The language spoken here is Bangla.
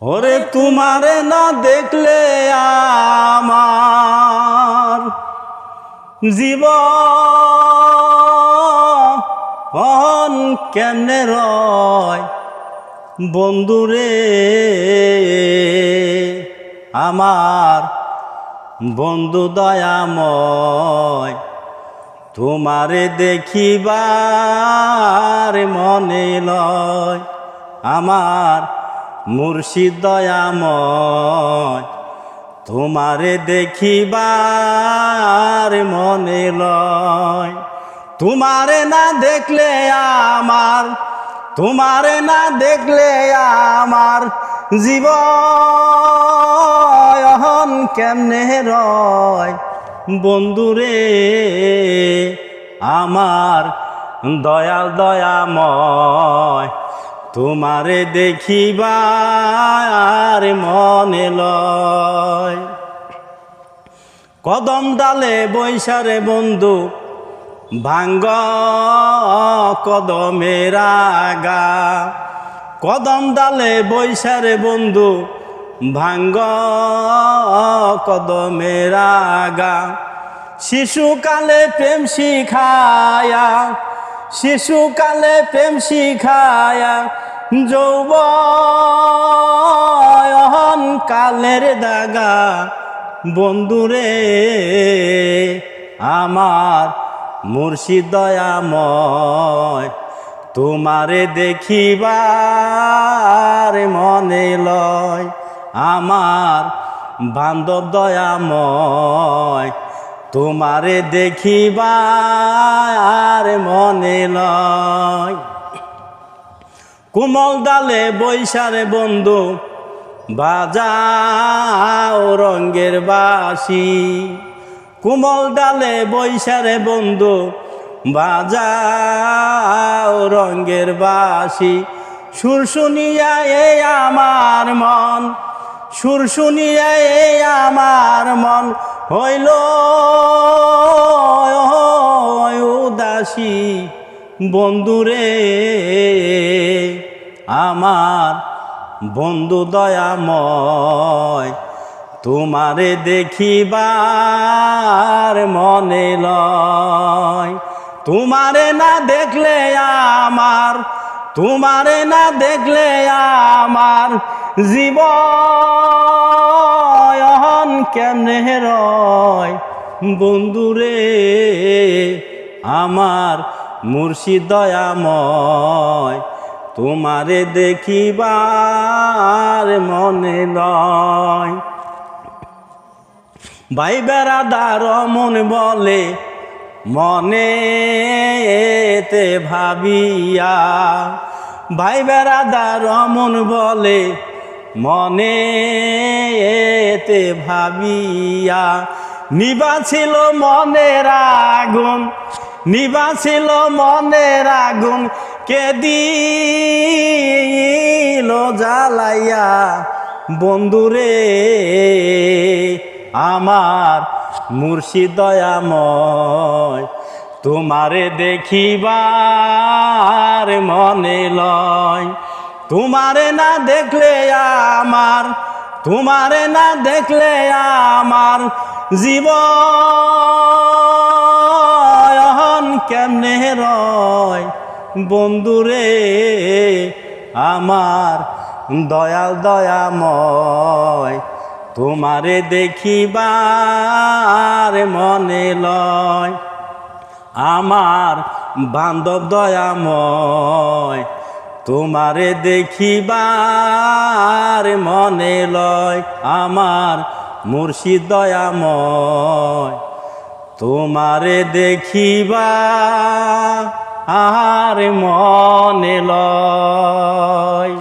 ওরে তোমারে না দেখলে আমার জীবন কেমনে রয় বন্ধুরে, আমার বন্ধু দয়াময় তোমারে দেখিবার মনে লয়। আমার মুর্শিদ দয়াময় তোমারে দেখিবার মনে লয়। তোমারে না দেখলে আমার, তোমারে না দেখলে আমার জীবন কেমনে রয় বন্ধুরে, আমার দয়াল দয়াময় তোমারে দেখিবার মনে লয়। কদম ডালে বৈশারে বন্ধু ভাঙ্গ কদমের আগা, কদম ডালে বৈশারে বন্ধু ভাঙ্গ কদমের আগা। শিশুকালে প্রেম শিখায়া, শিশুকালে প্রেম শিখায়া যৌবন কালের দাগা বন্ধুরে, আমার মুর্শিদ দয়াময় তোমারে দেখিবার মনে লয়। আমার বান্ধব দয়াময় তোমারে দেখিবার মনে লয়। কোমল ডালে বৈশারে বন্ধু বাজাও রঙ্গের বাঁশি, কোমল ডালে বৈশারে বন্ধু বাজাও রঙ্গের বাঁশি। সুর শুনিয়া এই আমার মন, সুর শুনিয়া এই আমার মন হইল উদাসী বন্ধুরে, আমার বন্ধু দয়াময় তোমারে দেখিবার মনে লয়। তোমারে না দেখলে আমার, তোমারে না দেখলে আমার জীবন কেমনে রয় বন্ধুরে, আমার মুর্শিদ দয়াময় তোমারে দেখিবার মনে লয়। ভাই বেড়াদার মন বলে মনেতে ভাবিয়া, ভাই বেড়াদার মন বলে মনেতে ভাবিয়া। নিবা ছিল মনের আগুন, নিবা ছিল মনের আগুন কে দিল জ্বালাইয়া বন্ধুরে, আমার মুর্শিদ দয়াময় তোমারে দেখিবার মনে লয়। তোমারে না দেখলে আমার, তোমারে না দেখলে আমার জীবন কেমনে রয় বন্ধুরে, আমার দয়াল দয়াময় তোমারে দেখিবার মনে লয়। আমার বান্ধব দয়াময় তোমারে দেখিবার মনে লয়। আমার মুর্শিদ দয়াময় তোমারে দেখিবার মনে লয়।